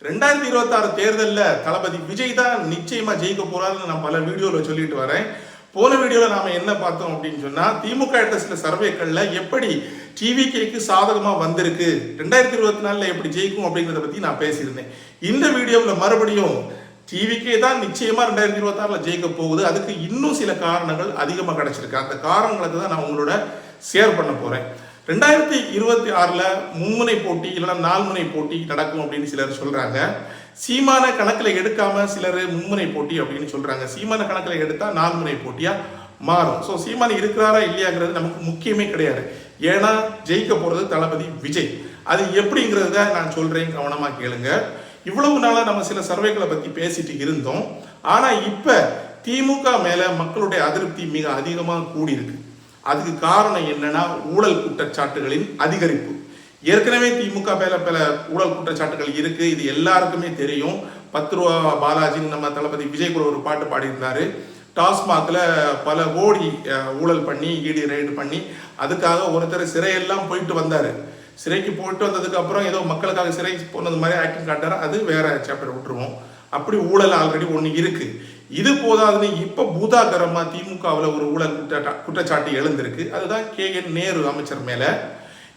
2026 தேர்தலில் தளபதி விஜய் தான் நிச்சயமா ஜெயிக்க போறாருன்னு நான் பல வீடியோவில் சொல்லிட்டு வரேன். போன வீடியோவில் நாம என்ன பார்த்தோம் அப்படின்னு சொன்னா, திமுக எடுத்த சில சர்வேக்கள்ல எப்படி டிவிகேக்கு சாதகமா வந்திருக்கு, 2024 எப்படி ஜெயிக்கும் அப்படிங்கிறத பத்தி நான் பேசியிருந்தேன். இந்த வீடியோவில் மறுபடியும் டிவிகே தான் நிச்சயமா 2026 ஜெயிக்க போகுது. அதுக்கு இன்னும் சில காரணங்கள் அதிகமாக கிடைச்சிருக்கு. அந்த காரணங்களுக்கு தான் நான் உங்களோட ஷேர் பண்ண போறேன். 2026 மும்முனை போட்டி இல்லைன்னா 4 முனை போட்டி நடக்கும் அப்படின்னு சிலர் சொல்றாங்க. சீமான கணக்கில் எடுக்காம சிலர் மும்முனை போட்டி அப்படின்னு சொல்றாங்க. சீமான கணக்கில் எடுத்தா 4 முனை போட்டியா மாறும். ஸோ சீமான இருக்கிறாரா இல்லையாங்கிறது நமக்கு முக்கியமே கிடையாது. ஏன்னா ஜெயிக்க போறது தளபதி விஜய். அது எப்படிங்கிறத நான் சொல்றேன், கவனமா கேளுங்க. இவ்வளவு நாளா நம்ம சில சர்வேகளை பத்தி பேசிட்டு இருந்தோம். ஆனா இப்ப திமுக மேல மக்களுடைய அதிருப்தி மிக அதிகமாக கூடியிருக்கு. அதுக்கு காரணம் என்னன்னா, ஊழல் குற்றச்சாட்டுகளின் அதிகரிப்பு. ஏற்கனவே திமுக மேல பல ஊழல் குற்றச்சாட்டுகள் இருக்கு, இது எல்லாருக்குமே தெரியும். 10 ரூபா பாலாஜின்னு நம்ம தளபதி விஜய் கூட ஒரு பாட்டு பாடியிருந்தாரு. டாஸ்மாக்ல பல கோடி ஊழல் பண்ணி இடி ரைடு பண்ணி அதுக்காக ஒருத்தர் சிறையெல்லாம் போயிட்டு வந்தாரு. சிறைக்கு போயிட்டு வந்ததுக்கு அப்புறம் ஏதோ மக்களுக்காக சிறை போனது மாதிரி ஆக்டிங் காட்டாரு. அது வேற சாப்டர் விட்டுருவோம். அப்படி ஊழல் ஆல்ரெடி ஒன்று இருக்கு. இது போதாதுன்னு இப்ப பூதாகரமா திமுகவில் ஒரு ஊழல் குற்றச்சாட்டு எழுந்திருக்கு. அதுதான் KN நேரு அமைச்சர் மேல.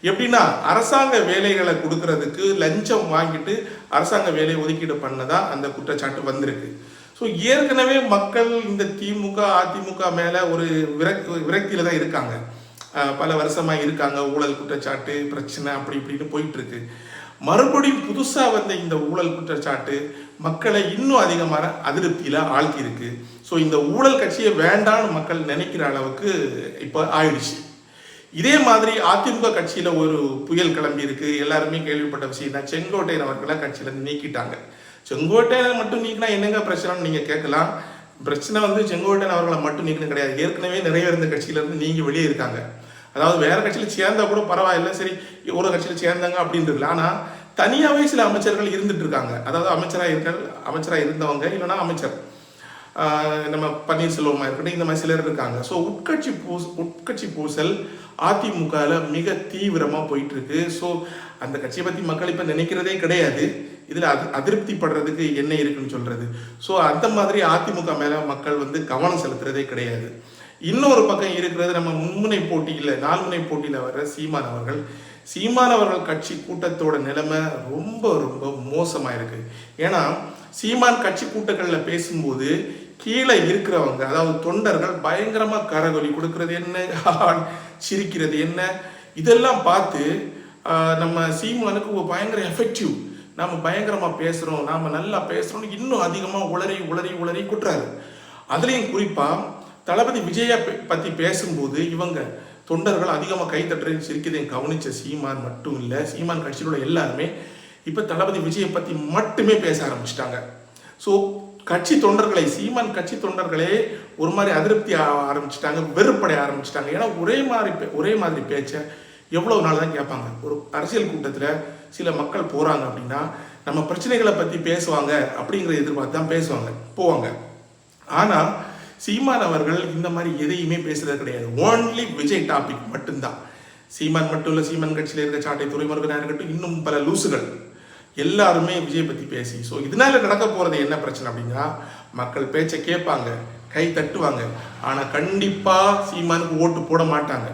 எப்படின்னா, அரசாங்க வேலைகளை கொடுக்கறதுக்கு லஞ்சம் வாங்கிட்டு அரசாங்க வேலையை ஒதுக்கீடு பண்ணதா அந்த குற்றச்சாட்டு வந்திருக்கு. ஸோ ஏற்கனவே மக்கள் இந்த திமுக அதிமுக மேல ஒரு விரக்தியில தான் இருக்காங்க. பல வருஷமா இருக்காங்க. ஊழல் குற்றச்சாட்டு பிரச்சனை அப்படி இப்படின்னு போயிட்டு இருக்கு. மறுபடியும் புதுசா வந்த இந்த ஊழல் குற்றச்சாட்டு மக்களை இன்னும் அதிகமான அதிருப்தியில ஆழ்த்தி இருக்கு. ஸோ இந்த ஊழல் கட்சியை வேண்டான்னு மக்கள் நினைக்கிற அளவுக்கு இப்போ ஆயிடுச்சு. இதே மாதிரி அதிமுக கட்சியில ஒரு புயல் கிளம்பி இருக்கு. எல்லாருமே கேள்விப்பட்ட விஷயம் தான். செங்கோட்டையன் அவர்களை கட்சியில இருந்து நீக்கிட்டாங்க. செங்கோட்டையன் மட்டும் நீக்கினா என்னங்க பிரச்சனைன்னு நீங்க கேட்கலாம். பிரச்சனை வந்து செங்கோட்டையன் அவர்களை மட்டும் நீக்கணும் கிடையாது. ஏற்கனவே நிறைய இருந்த கட்சியில இருந்து நீங்க வெளியே இருக்காங்க. அதாவது வேற கட்சியில சேர்ந்தா கூட பரவாயில்ல, சரி ஒரு கட்சியில சேர்ந்தாங்க அப்படின்றது. ஆனா தனியாவே சில அமைச்சர்கள் இருந்துட்டு இருக்காங்க. அதாவது அமைச்சரா இருந்தவங்க இல்லைன்னா அமைச்சர் நம்ம பன்னீர்செல்வமா இருக்கட்டும், இந்த மாதிரி சிலர் இருக்காங்க. ஸோ உட்கட்சி பூசல் அதிமுகவில் மிக தீவிரமா போயிட்டு இருக்கு. ஸோ அந்த கட்சியை பத்தி மக்கள் இப்ப நினைக்கிறதே கிடையாது. இதுல அதிருப்தி படுறதுக்கு என்ன இருக்குன்னு சொல்றது. ஸோ அந்த மாதிரி அதிமுக மேல மக்கள் வந்து கவனம் செலுத்துறதே கிடையாது. இன்னொரு பக்கம் இருக்கிறது, நம்ம மும்முனை போட்டியில் 4 முனை போட்டியில் வர்ற சீமான் அவர்கள் கட்சி கூட்டத்தோட நிலைமை ரொம்ப ரொம்ப மோசமாக இருக்கு. ஏன்னா சீமான் கட்சி கூட்டங்களில் பேசும்போது கீழே இருக்கிறவங்க, அதாவது தொண்டர்கள் பயங்கரமாக கரகொலி கொடுக்கறது என்ன, சிரிக்கிறது என்ன, இதெல்லாம் பார்த்து நம்ம சீமானுக்கு பயங்கர எஃபெக்டிவ், நாம பயங்கரமாக பேசுகிறோம், நாம் நல்லா பேசுகிறோம்னு இன்னும் அதிகமாக உளறி குட்டுறாரு. அதுலேயும் குறிப்பாக தளபதி விஜயை பற்றி பேசும்போது இவங்க தொண்டர்கள் அதிகமாக கைத்தட்டுறேன்னு சிரிக்கிறதையும் கவனிச்ச சீமான் மட்டும் இல்லை, சீமான் கட்சியிலோட எல்லாருமே இப்போ தளபதி விஜயை பற்றி மட்டுமே பேச ஆரம்பிச்சிட்டாங்க. ஸோ சீமான் கட்சி தொண்டர்களே ஒரு மாதிரி அதிருப்தி ஆரம்பிச்சிட்டாங்க, வெறுப்படைய ஆரம்பிச்சிட்டாங்க. ஏன்னா ஒரே மாதிரி பேச்சை எவ்வளவு நாள் தான் கேட்பாங்க. ஒரு அரசியல் கூட்டத்தில் சில மக்கள் போகிறாங்க அப்படின்னா நம்ம பிரச்சனைகளை பற்றி பேசுவாங்க அப்படிங்கிற எதிர்பார்த்து தான் போவாங்க. ஆனால் சீமான் அவர்கள் இந்த மாதிரி எதையுமே பேசுறது கிடையாது. ஓன்லி விஜய் டாபிக் மட்டும்தான். சீமான் மட்டும் இல்லை, சீமான் கட்சியில் இருக்க சாட்டை துறைமுருகனாக இருக்கட்டும், இன்னும் பல லூசுகள் எல்லாருமே விஜய் பற்றி பேசி. ஸோ இதனால நடக்க போறது என்ன பிரச்சனை அப்படின்னா, மக்கள் பேச்சை கேட்பாங்க, கை தட்டுவாங்க, ஆனால் கண்டிப்பா சீமானுக்கு ஓட்டு போட மாட்டாங்க.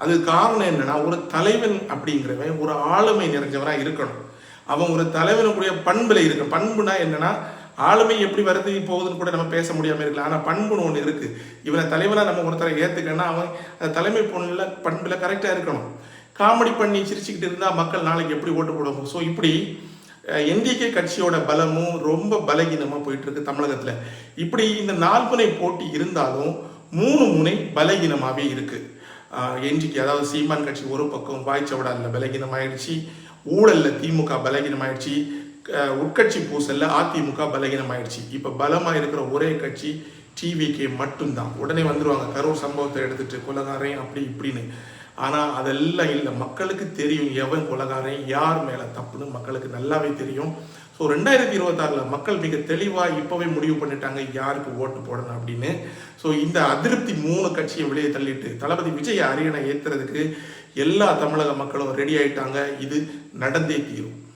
அது காரணம் என்னன்னா, ஒரு தலைவன் அப்படிங்கிறவன் ஒரு ஆளுமை நிறைஞ்சவராக இருக்கணும். அவன் ஒரு தலைவனுக்குரிய பண்புல இருக்க. பண்புனா என்னன்னா, ஆளுமை எப்படி வருது போகுதுன்னு கூட நம்ம பேச முடியாமல் இருக்கலாம். ஆனால் பண்புன்னு ஒன்று இருக்கு. இவனை தலைவனா நம்ம ஒருத்தரை ஏற்றுக்கன்னா அவன் அந்த தலைமை பண்புல கரெக்டாக இருக்கணும். காமெடி பண்ணி சிரிச்சுக்கிட்டு இருந்தால் மக்கள் நாளைக்கு எப்படி ஓட்டு போடுவோம். ஸோ இப்படி NDK கட்சியோட பலமும் ரொம்ப பலகீனமாக போயிட்டு இருக்கு தமிழகத்தில். இப்படி இந்த 4 முனை போட்டி இருந்தாலும் 3 முனை பலகீனமாகவே இருக்கு. NDK அதாவது சீமான் கட்சி ஒரு பக்கம் வாய்ச்சவடால பலகீனமாயிடுச்சு, ஊழல்ல திமுக பலகீனமாயிடுச்சு, உட்கட்சி பூசல்ல அதிமுக பலகீனமாயிடுச்சு. இப்ப பலமா இருக்கிற ஒரே கட்சி டிவிகே மட்டும்தான். உடனே வந்துருவாங்க கரூர் சம்பவத்தை எடுத்துட்டு கொலகாரன் அப்படி இப்படின்னு. ஆனா அதெல்லாம் இல்லை. மக்களுக்கு தெரியும் எவன் கொலகாரன், யார் மேல தப்புன்னு மக்களுக்கு நல்லாவே தெரியும். ஸோ 2026 மக்கள் மிக தெளிவா இப்பவே முடிவு பண்ணிட்டாங்க யாருக்கு ஓட்டு போடணும் அப்படின்னு. ஸோ இந்த அதிருப்தி 3 கட்சியை வெளியே தள்ளிட்டு தளபதி விஜய் அரியணை ஏத்துறதுக்கு எல்லா தமிழக மக்களும் ரெடி ஆயிட்டாங்க. இது நடந்தே தீரும்.